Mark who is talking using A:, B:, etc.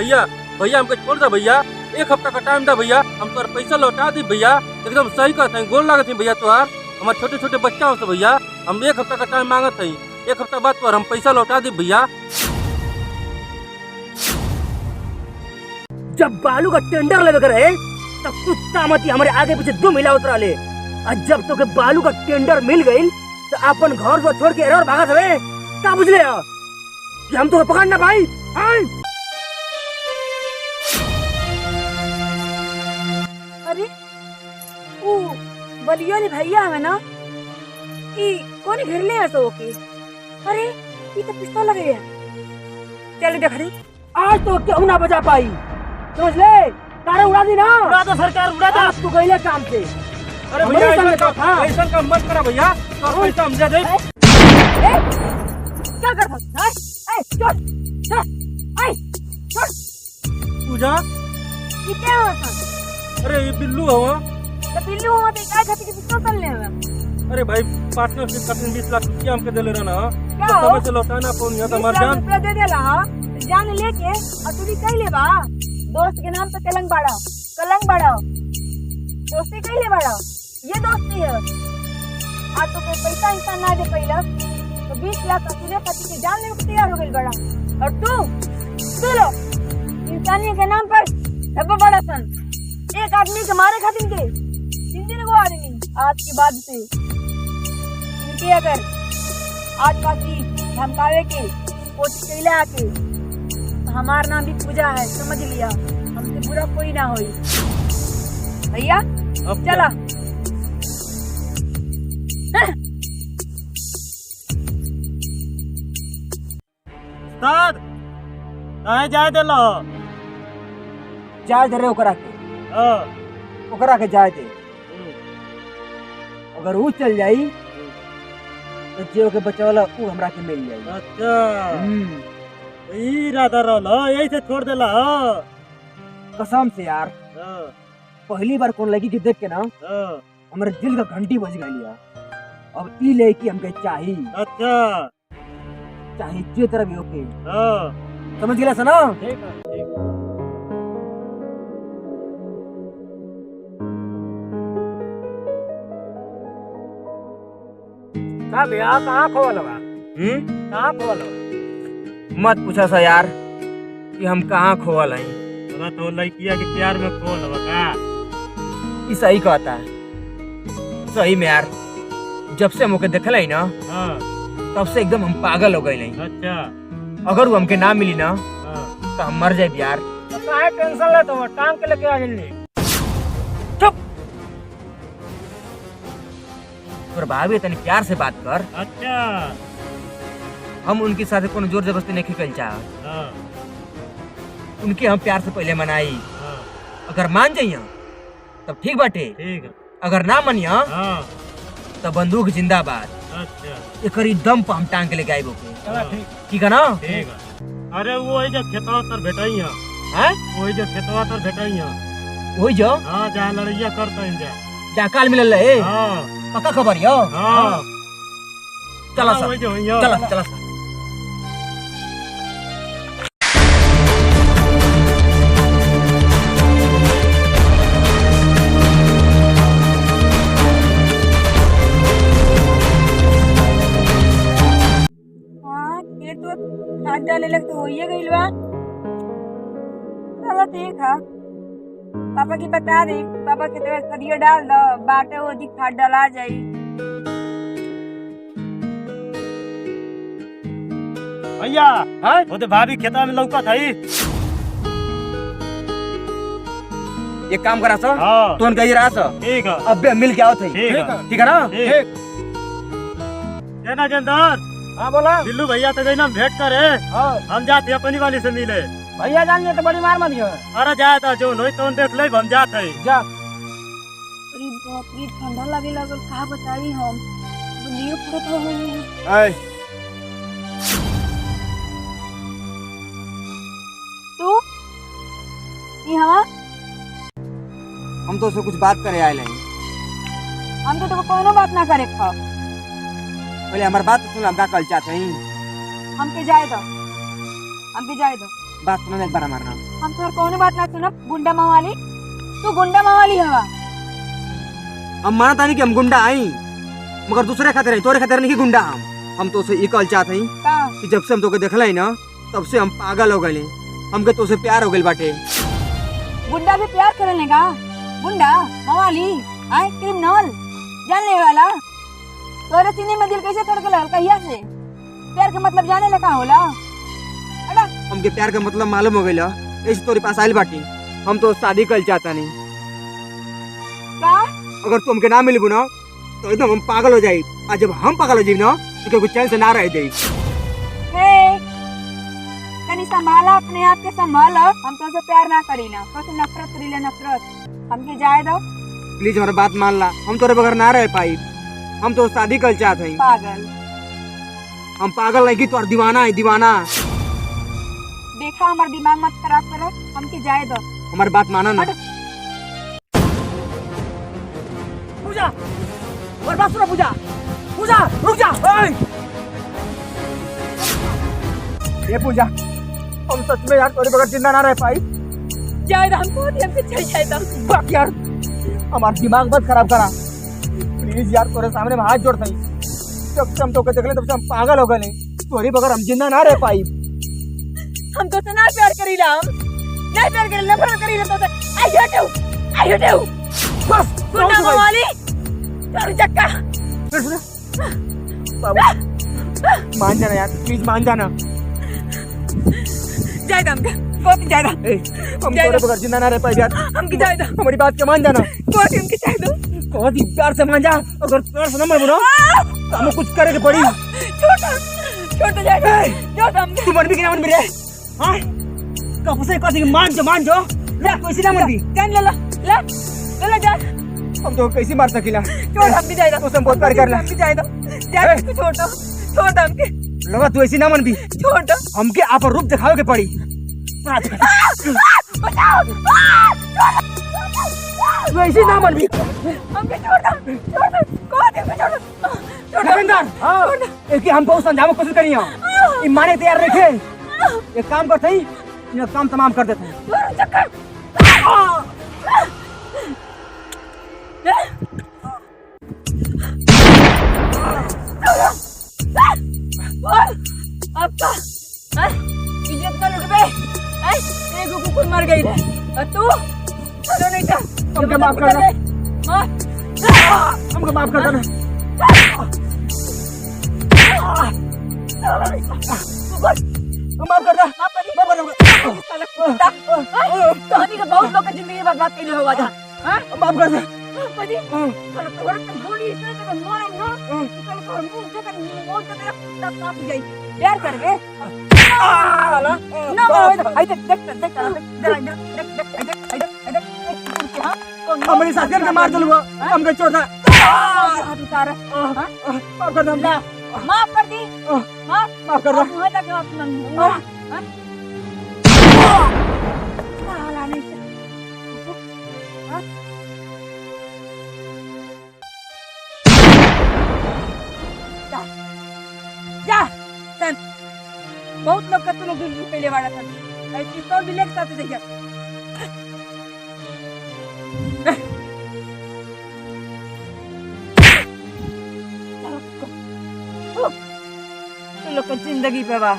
A: भैया भैया हमको छोड़ दे भैया, 1 हफ्ता का टाइम दे भैया, हम तोर पैसा लौटा दी भैया। एकदम सही कहते हैं, गोल लागत है भैया तोहार, हमारे छोटे छोटे बच्चा हो भैया, हम 1 हफ्ता का टाइम मांगत है, 1 हफ्ता बाद तोहार हम पैसा लौटा दी भैया।
B: जब बालू का टेंडर लेवे करे तब कुत्ता मती हमारे आगे पीछे 2 महिला उतरा ले, और जब तो के बालू का टेंडर मिल गई तो अपन घर को छोड़ के एरर भागत हवे, का बुझले कि हम तो पकड़ना भाई।
C: अरे ओ बलिया ने भैया है ना, ई कौन घर ले ऐसा ओके? अरे ये तो पिस्तौल लगे है।
B: चल देख रे, आज तो क्यों ना बजा पाई, समझ ले, तारे उड़ा दी ना, उड़ा दो सरकार, उड़ा दो, तू गईले काम से।
A: अरे भैया ऐसा का मत करा भैया, तो पैसा हम दे दे।
C: क्या कर सकता है? चल
A: पूजा
C: ये क्या होता?
A: अरे ये बिल्लू हवा,
C: तो बिल्लू हो तो काय खाती के पिस्तौल चल ले हवा?
A: अरे भाई पार्टनरशिप का 20 लाख रुपया हमके देले रहना,
C: क्या
A: तो
C: हो?
A: समय से लौटाना फोन या तो मर जान।
C: दे देला जान लेके, और तू भी कह ले बा दोस्त के नाम पे कलंक बाड़ा दोस्ती कह ले बाड़ा, ये दोस्ती है। आज तो कोई पैसा इंसान ना दे पहला तो 20 लाख का तुझे पति के जान लेने को तैयार हो गई बड़ा, और तू लो इंसानियत के नाम पर धब्बा बड़ा सन, एक आदमी के मारे खातिर के 3 दिन को आदमी आज के बाद से इनके अगर आज बाकी धमकावे के कोशिश कैले आके, हमार नाम भी पूजा है, समझ लिया, हमसे बुरा कोई ना होई भैया। चला
A: उस्ताद कहाँ जाए देलो?
B: जाए दे रे ओकरा के जाए दे, अगर वो चल जाई तो जो के बचवाला वो हमरा के मिल जाई।
A: अच्छा ई इरादा रहलो, यही से छोड़ देला?
B: कसम से यार, पहली बार कौन लगी कि देख के ना हमारे दिल का घंटी बज गई, अब ई ले कि हमके चाहिए।
A: अच्छा
B: चाहिए जो तरह भी ओके, समझ गिला सना?
A: ठीक है ठीक है।
B: का भैया कहाँ खोलवा? कहाँ खोलवा? मत पूछा सा यार कि हम कहाँ खोल हैं,
A: तो लड़किया के प्यार में खोल का?
B: ई सही कहता है, सही में यार, जब से हमके देखल है ना तब से एकदम हम पागल हो गए।
A: अच्छा
B: अगर वो हमके ना मिली ना तो हम मर जाए यार। तो काहे टेंशन ले, तो टांग के लेके आ जल्दी। चुप, और भाभी तनी प्यार से बात कर।
A: अच्छा
B: हम उनके साथ कोनो जोर जबरदस्ती नहीं खेल चाह, उनके हम प्यार से पहले मनाई, अगर मान जाइए तब ठीक बाटे,
A: ठीक है,
B: अगर ना मानिया तब बंदूक जिंदाबाद।
A: अच्छा
B: एकरी दम पर हम टांग के लेके आइबो। ठीक है ना?
A: ठीक है। अरे वो जब खेतवा तर भेटाई
B: हैं,
A: वही जो खेतवा तर भेटाई
B: वही जो
A: जहाँ लड़ैया करता है
B: क्या काल मिलल है, पक्का खबर यो? चला सर, चला चला सर।
C: हाथ डाले लग तो होइए गइल बा। चलो ठीक है, पापा की बता दे, पापा के तरफ खदिया डाल दो, बाटे वो दी खाद डाला जाई।
A: भैया वो तो भाभी खेता में लौका था।
B: एक काम करा सो, तो उनका ये रहा सो,
A: ठीक है,
B: अब मिल के आओ थे। ठीक है ना?
A: ठीक ना जंदर?
B: हाँ बोला।
A: बिल्लू भैया तो गई ना भेंट करे, हम जाते अपनी वाली से मिले।
B: भैया जान तो बड़ी मार मत दियो।
A: अरे जाए था जो नहीं तो देख ले, हम जाते
B: जा।
C: अरे बाप रे, ठंडा लगे लागल, कहा बताई हम बुनियो पूरा तो हो। तू यहाँ
B: हम तो उससे कुछ बात करे आए हैं।
C: हम तो कोनो बात ना करे खा,
B: पहले हमारी बात सुन, हम का कल चाहते हैं।
C: हमके जाए दो।
B: बात सुनो एक बार मारना।
C: हम तोहर कौनो बात ना सुनब। गुंडा मवाली, तू गुंडा मवाली हवा।
B: हम मानता नहीं कि हम गुंडा आई, मगर दूसरे खातिर है, तोरे खातिर नहीं कि गुंडा हम तो से इकल चाहत हई
C: का
B: कि जब से हम तोके देखला ही ना तब से हम पागल हो गए, हमके तो से प्यार हो गइल बाटे।
C: गुंडा भी प्यार कर लेगा? गुंडा मवाली आए क्रिमिनल जानने वाला तोरे सीने में दिल कैसे धड़कला कहिया से? प्यार का मतलब जाने लगा होला? अड़ा
B: हमके प्यार का मतलब मालूम हो गइल, ऐसे तोरे पास आइल बाटी। हम तो शादी कल चाहता नहीं,
C: का
B: अगर तू हमके ना मिलबू ना तो एकदम हम पागल हो जाई, और जब हम पागल हो जाई ना तो कोई चैन से ना रह दे।
C: हे कनी संभाला अपने आप के, संभाला। हम तो से प्यार ना करी ना, तो से नफरत करी ले, नफरत। हमके जाए दो
B: प्लीज हमारा बात मान ला, हम तोरे बगैर ना रह पाई। हम तो शादी कल चाहत हई।
C: पागल।
B: हम पागल नहीं कि तोर दीवाना है, दीवाना।
C: देखा हमार दिमाग मत खराब करो, हमके जाए दो।
B: हमारी बात माना ना।
D: पूजा और बात सुनो। पूजा पूजा रुक जा।
B: ये पूजा हम सच में यार तोरे बगैर जिंदा ना रह पाई।
C: जाए दो हमको, हमके जाए दो।
B: बाक यार हमारा दिमाग मत खराब करा प्लीज यार, तोरे सामने में हाथ जोड़ता हूं। जब से हम तोके देखले तब से हम पागल हो गए, तोरी बगैर हम जिंदा ना रह पाई।
C: हम तो से ना प्यार करीला, हम ना प्यार करीला, नफरत करीला तो से। आई हटो
B: बस
C: गुंडा मवाली चोर चक्का।
B: बाबू मान जाना यार, प्लीज मान जाना।
C: जाए दो हमके, कोई जाए दो।
B: हम तोरे बगैर जिंदा ना रह पाई यार,
C: हमके जाए दो।
B: हमारी बात के मान जाना।
C: कोई हमके जाए दो।
B: बहुत ही प्यार से मान जा, अगर प्यार से ना मान ना तो हमें कुछ करे के पड़ी।
C: छोटा छोटा जाए दो, जो हमके।
B: तू मन भी कि ना मन भी रे? हाँ कब से कथी मान जो ले, कैसे ना मन भी
C: जान ले जान।
B: हम तो कैसे मार सकीला?
C: छोड़ हमके जाए दो।
B: तो हम बहुत प्यार करला।
C: हमके जाए दो, जाए दो। छोड़ हमके,
B: लगा तू ऐसी ना मन भी,
C: छोड़।
B: हमके आप रूप दिखावे के पड़ी। तू ऐसी ना मन भी,
C: हमके छोड़ दो। कौन है? छोड़
B: रविंदर। हाँ एक हम बहुत समझावे कोशिश करी हो, माने तैयार रखे। एक काम करते ही ये काम तमाम कर देते हैं।
C: आपका इज्जत का लुट पे एक कुकुर मर गई है और तू चलो नहीं था।
B: हमके माफ कर दे, हमको माफ कर देना। माफ कर दे,
C: कहानी का बहुत लोग की जिंदगी बर्बाद कर होगा था।
B: माफ कर दे।
C: प्यार कर गए
B: हमारी साथी के मार दलवा, हमके छोड़ दे। माफ कर दे,
C: माफ कर दी,
B: माफ कर दे।
C: जा सन, बहुत लोग का तुम दिल पहले वाला था, ऐसी तो भी लेके साथ देखिए। तुम लोग का जिंदगी पे वाह।